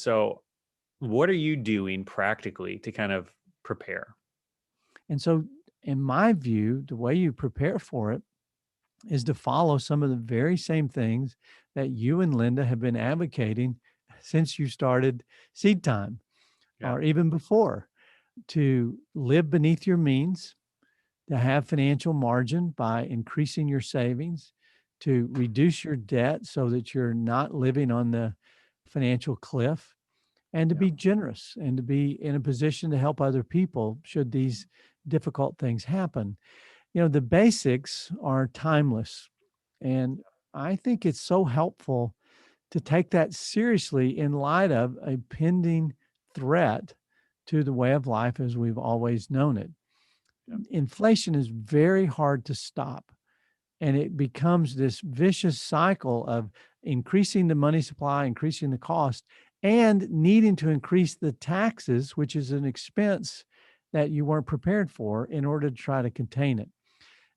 So what are you doing practically to kind of prepare? And so, in my view, the way you prepare for it is to follow some of the very same things that you and Linda have been advocating since you started Seed Time Yeah. or even before, to live beneath your means, to have financial margin by increasing your savings, to reduce your debt so that you're not living on the financial cliff, and to Yeah. be generous and to be in a position to help other people should these difficult things happen. The basics are timeless. And I think it's so helpful to take that seriously in light of a pending threat to the way of life as we've always known it. Yeah. Inflation is very hard to stop, and it becomes this vicious cycle of increasing the money supply, increasing the cost, and needing to increase the taxes, which is an expense that you weren't prepared for in order to try to contain it.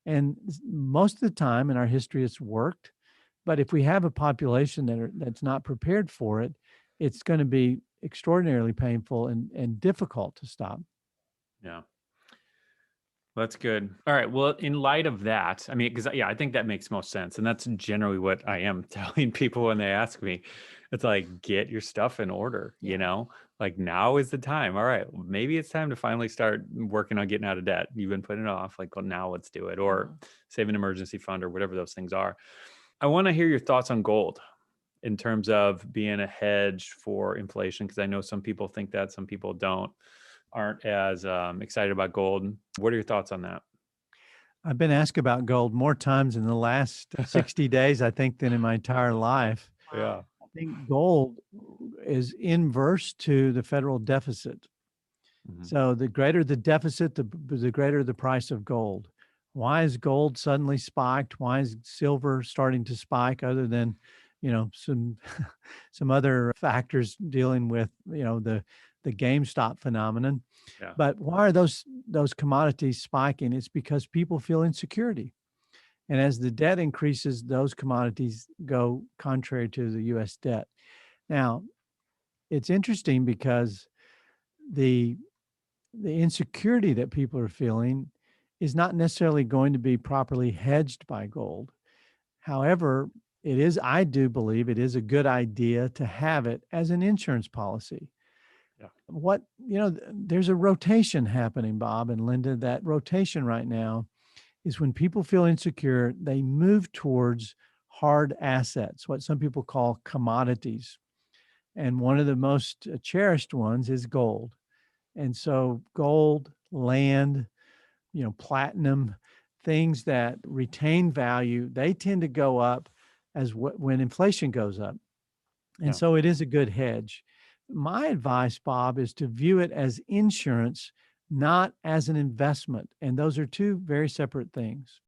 And most of the time in our history, it's worked. But if we have a population that's not prepared for it, it's going to be extraordinarily painful and difficult to stop. Yeah. That's good. All right. Well, in light of that, I mean, because yeah, I think that makes most sense, and that's generally what I am telling people when they ask me. It's like, get your stuff in order. Yeah. Like now is the time. All right, maybe it's time to finally start working on getting out of debt. You've been putting it off. Like, well, now let's do it, or Uh, save an emergency fund, or whatever those things are. I want to hear your thoughts on gold in terms of being a hedge for inflation, because I know some people think that, some people don't, aren't as excited about gold. What are your thoughts on that? I've been asked about gold more times in the last 60 days, I think, than in my entire life. Yeah. I think gold is inverse to the federal deficit. Mhm. So the greater the deficit, the greater the price of gold. Why is gold suddenly spiked? Why is silver starting to spike other than, some some other factors dealing with, the GameStop phenomenon? Yeah. But why are those commodities spiking? It's because people feel insecurity. And as the debt increases, those commodities go contrary to the US debt. Now, it's interesting because the the insecurity that people are feeling is not necessarily going to be properly hedged by gold. However, I do believe it is a good idea to have it as an insurance policy. Yeah. There's a rotation happening, Bob and Linda. That rotation right now is when people feel insecure, they move towards hard assets, what some people call commodities. And one of the most cherished ones is gold. And so gold, land, platinum, things that retain value, they tend to go up when inflation goes up. And Yeah. so it is a good hedge. My advice, Bob, is to view it as insurance, not as an investment. And those are two very separate things.